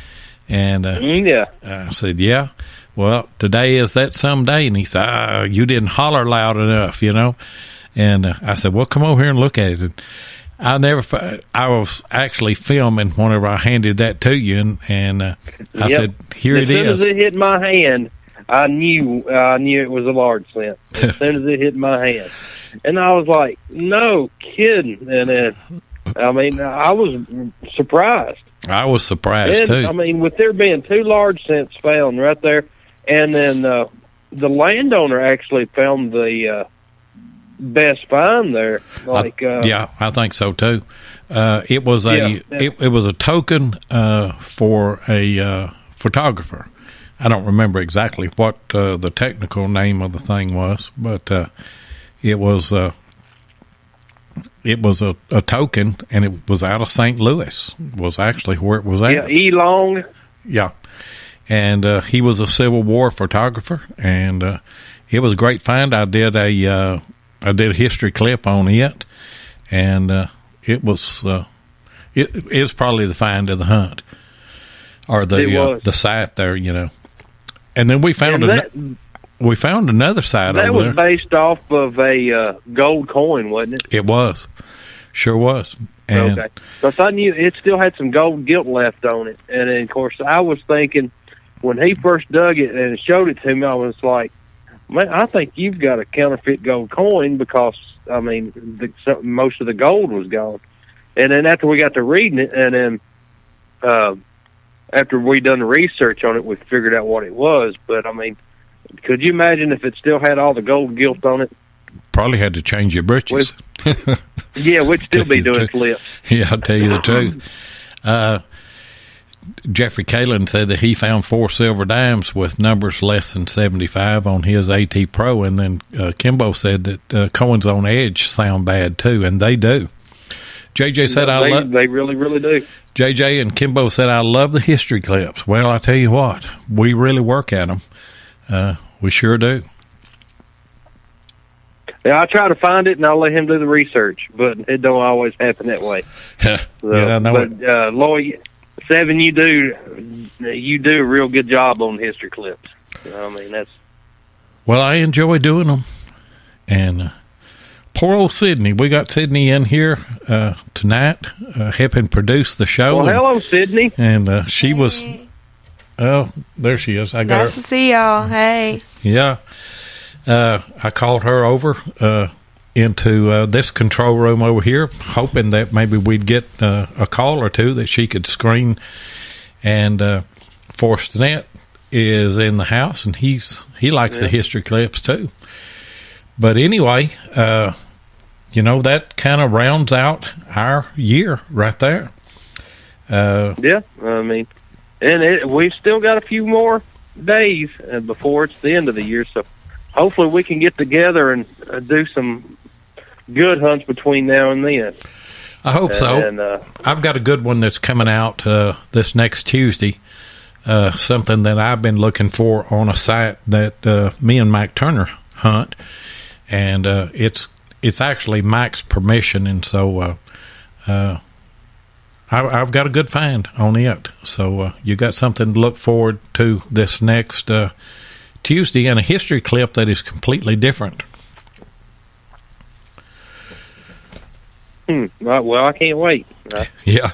And I said, yeah, well, today is that someday. And he said, you didn't holler loud enough, And I said, well, come over here and look at it. And I was actually filming whenever I handed that to you, and I said, here it is. As soon as it hit my hand, I knew it was a large scent. As soon as it hit my hand. And I was like, no kidding. And then, I was surprised. I was surprised, too. With there being 2 large scents found right there, and then the landowner actually found the best find there. I think so, too. It was it was a token for a photographer. I don't remember exactly what the technical name of the thing was, but it was a token, and it was out of St. Louis. Was actually where it was at. Yeah, E. Long. Yeah, and he was a Civil War photographer, and it was a great find. I did a history clip on it, and it was probably the find of the hunt or the site there, And then we found another site over there. That was based off of a gold coin, wasn't it? It was. Sure was. And okay. Because I knew it still had some gold gilt left on it. And then, of course, I was thinking, when he first dug it and showed it to me, I was like, man, I think you've got a counterfeit gold coin because, most of the gold was gone. And then after we got to reading it, and then after we done the research on it, we figured out what it was. But, could you imagine if it still had all the gold gilt on it? Probably had to change your britches. Yeah, we'd still be doing flips. Yeah, I'll tell you the truth. Jeffrey Kalin said that he found 4 silver dimes with numbers less than 75 on his AT Pro, and then Kimbo said that coins on edge sound bad too, and they do. JJ said they really, really do. JJ and Kimbo said, I love the history clips. Well, I tell you what, we really work at them. We sure do. Yeah, I try to find it, and I'll let him do the research, but it don't always happen that way. Yeah, I know. But Lloyd, Seven, you do a real good job on history clips. That's. Well, I enjoy doing them, and poor old Sydney. We got Sydney in here tonight, helping produce the show. Well, hello, Sydney. And she was Oh, there she is. I got Nice to see y'all. Hey. Yeah. I called her over into this control room over here, hoping that maybe we'd get a call or two that she could screen. And Forstnet is in the house, and he likes the history clips too. But anyway, that kind of rounds out our year right there. Yeah, I mean, and we've still got a few more days before it's the end of the year, so hopefully we can get together and do some good hunts between now and then. I hope so. And I've got a good one that's coming out this next Tuesday, something that I've been looking for on a site that me and Mike Turner hunt, and it's actually Mike's permission, and so I've got a good find on it. So you got something to look forward to this next Tuesday, and a history clip that is completely different. Well, I can't wait. Yeah,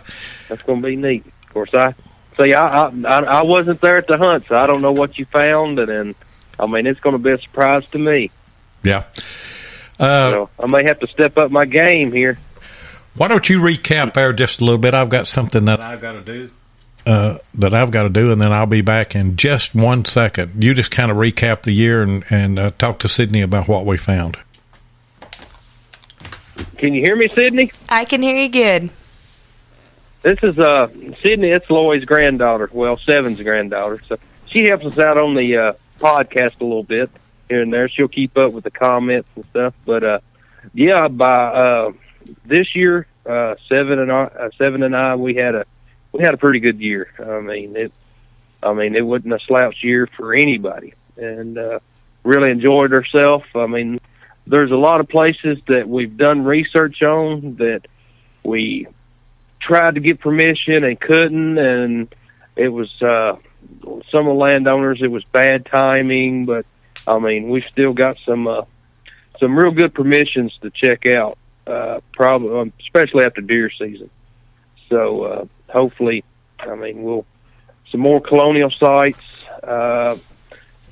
that's going to be neat. Of course, I wasn't there at the hunt, so I don't know what you found, and I mean, it's going to be a surprise to me. Yeah. So I may have to step up my game here. Why don't you recap there just a little bit? I've got something that I've got to do. And then I'll be back in just 1 second. You just kind of recap the year and talk to Sydney about what we found. Can you hear me, Sydney? I can hear you good. This is Sydney. It's Lloyd's granddaughter. Well, Seven's granddaughter. So she helps us out on the podcast a little bit here and there. She'll keep up with the comments and stuff. But yeah, by this year, Seven and I, we had a pretty good year. I mean, it wasn't a slouch year for anybody, and really enjoyed ourselves. I mean, there's a lot of places that we've done research on that we tried to get permission and couldn't, and it was some of the landowners, it was bad timing, but I mean, we've still got some real good permissions to check out, probably especially after deer season. So hopefully, I mean, some more colonial sites,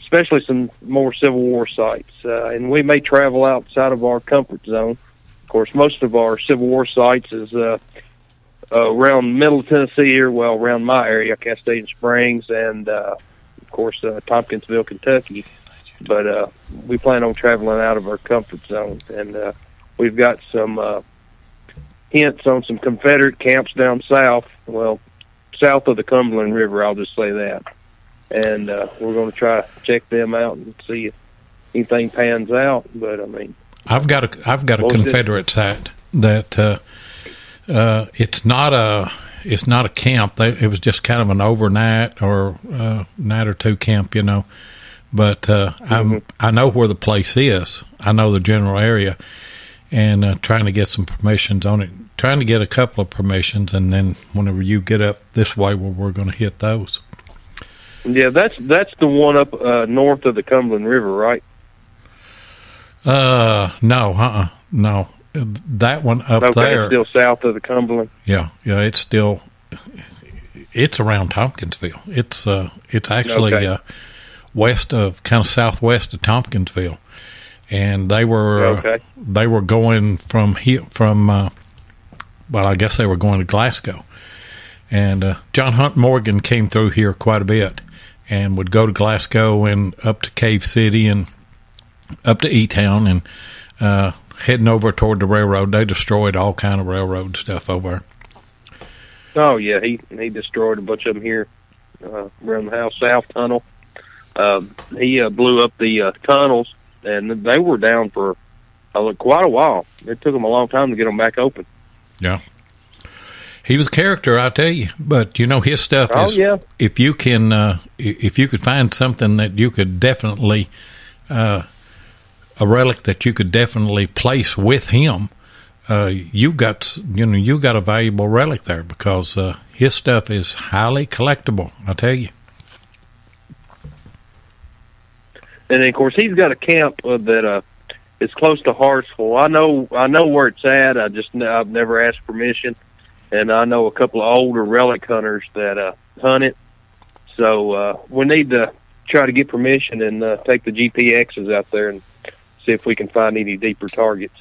especially some more Civil War sites, and we may travel outside of our comfort zone. Of course, most of our Civil War sites is around Middle Tennessee here, well, around my area, Castaic Springs, and of course Tompkinsville, Kentucky. But we plan on traveling out of our comfort zone, and we've got some hints on some Confederate camps down south, well, south of the Cumberland River, I'll just say that. And we're going to try to check them out and see if anything pans out. But I mean, I've got a Confederate site that it's not a camp. It was just kind of an overnight or night or two camp, you know. But I know where the place is. I know the general area, and trying to get some permissions on it. Trying to get a couple of permissions, and then whenever you get up this way, well, we're going to hit those. Yeah, that's the one up north of the Cumberland River, right? No. That one up there. It's still south of the Cumberland. Yeah, it's around Tompkinsville. It's actually west of, kind of southwest of Tompkinsville, and they were going from here well, I guess they were going to Glasgow, and John Hunt Morgan came through here quite a bit, and would go to Glasgow and up to Cave City and up to E-Town, and heading over toward the railroad. They destroyed all kind of railroad stuff over there. Oh yeah, he destroyed a bunch of them here around the House South Tunnel. He blew up the tunnels, and they were down for quite a while. It took them a long time to get them back open. Yeah. He was a character, I tell you. But you know, his stuff is. Yeah. If you could find something that you could definitely, a relic that you could definitely place with him, you got a valuable relic there, because his stuff is highly collectible. I tell you. And of course, he's got a camp that is close to Hartsville. I know where it's at. I've never asked permission. And I know a couple of older relic hunters that hunt it. So we need to try to get permission and take the GPXs out there and see if we can find any deeper targets.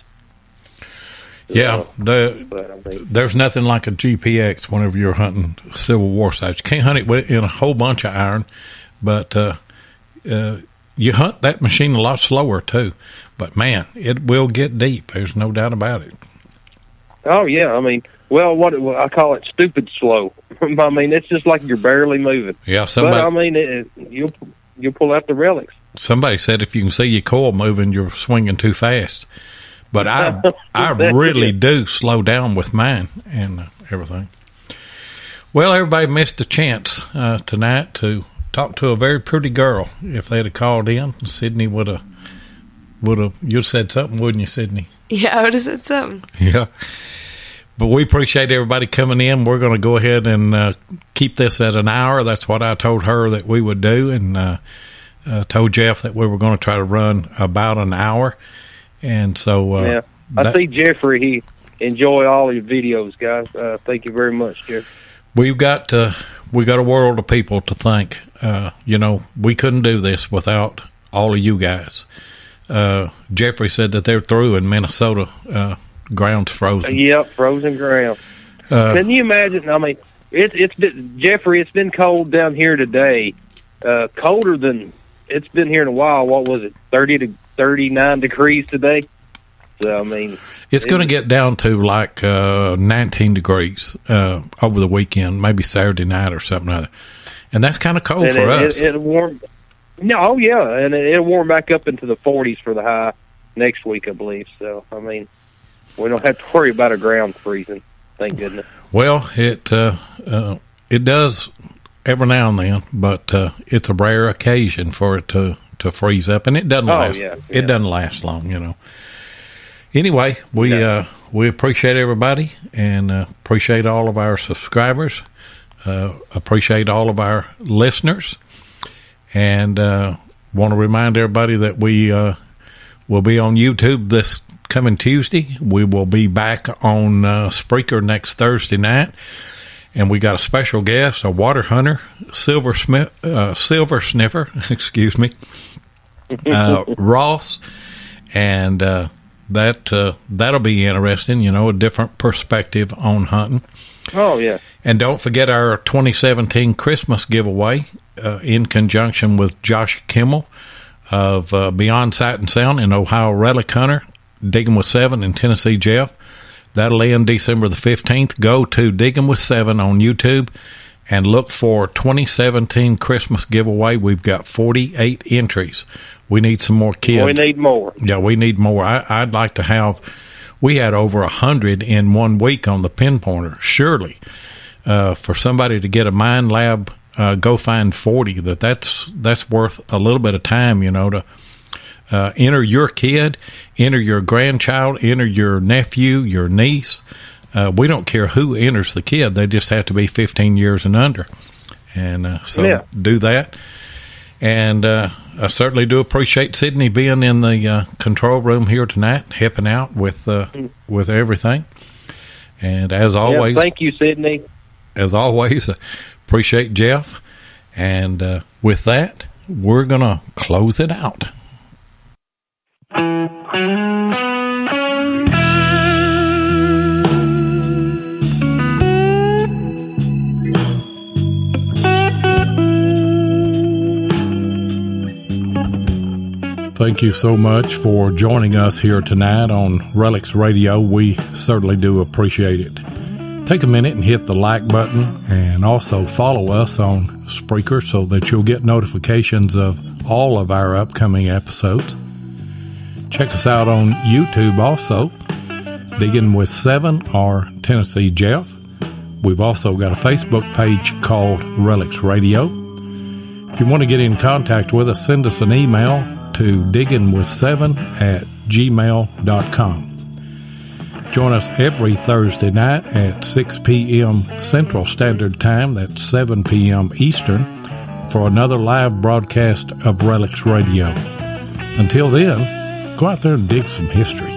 Yeah, there's nothing like a GPX whenever you're hunting Civil War sites. You can't hunt it in a whole bunch of iron, but you hunt that machine a lot slower too. But man, it will get deep. There's no doubt about it. Oh yeah, I mean, what I call it, stupid slow. I mean, it's just like you're barely moving. Yeah, somebody. But I mean, you'll pull out the relics. Somebody said if you can see your coil moving, you're swinging too fast. But I really do slow down with mine and everything. Well, everybody missed a chance tonight to talk to a very pretty girl. If they'd have called in, Sydney would have. You'd said something, wouldn't you, Sydney? Yeah, I would have said something. Yeah. But we appreciate everybody coming in. We're going to go ahead and keep this at an hour. That's what I told her that we would do, and told Jeff that we were going to try to run about an hour. And so, yeah, I see Jeffrey. He enjoy all your videos, guys. Thank you very much, Jeff. We got a world of people to thank. We couldn't do this without all of you guys. Jeffrey said that they're through in Minnesota. Ground's frozen. Yep, frozen ground. Can you imagine? I mean, it's been, Jeffrey. It's been cold down here today. Colder than it's been here in a while. What was it? 30 to 39 degrees today. So I mean, it's going to get down to like 19 degrees over the weekend, maybe Saturday night or something other. And that's kind of cold for us. It'll warm. No, yeah, and it'll warm back up into the 40s for the high next week, I believe. So I mean, we don't have to worry about our ground freezing. Thank goodness. Well, it does every now and then, but it's a rare occasion for it to freeze up, and it doesn't last. Yeah. It doesn't last long, Anyway, we appreciate everybody and appreciate all of our subscribers. Appreciate all of our listeners, and want to remind everybody that we will be on YouTube this coming Tuesday. We will be back on Spreaker next Thursday night, and we got a special guest, a water hunter, silver sniffer, excuse me, Ross, and that'll be interesting. A different perspective on hunting. Oh yeah! And don't forget our 2017 Christmas giveaway in conjunction with Josh Kimmel of Beyond Sight and Sound and Ohio Relic Hunter, Diggin with 7 and Tennessee Jeff. That'll end December the 15th. Go to Diggin with 7 on YouTube and look for 2017 Christmas giveaway. We've got 48 entries. We need some more kids. We need more. Yeah, we need more. I'd like to have. We had over 100 in 1 week on the pinpointer. Surely, for somebody to get a Mind Lab, go find 40. That's worth a little bit of time, to enter your kid, enter your grandchild, enter your nephew, your niece. We don't care who enters the kid. They just have to be 15 years and under. And do that. And I certainly do appreciate Sydney being in the control room here tonight, helping out with everything. And as always, thank you, Sydney. As always, appreciate Jeff. And with that, we're going to close it out. Thank you so much for joining us here tonight on Relics Radio. We certainly do appreciate it. Take a minute and hit the like button, and also follow us on Spreaker so that you'll get notifications of all of our upcoming episodes. Check us out on YouTube also, Diggin with 7 or Tennessee Jeff. We've also got a Facebook page called Relics Radio. If you want to get in contact with us, send us an email to digginwith7@gmail.com. Join us every Thursday night at 6 p.m. Central Standard Time, that's 7 p.m. Eastern, for another live broadcast of Relics Radio. Until then, go out there and dig some history.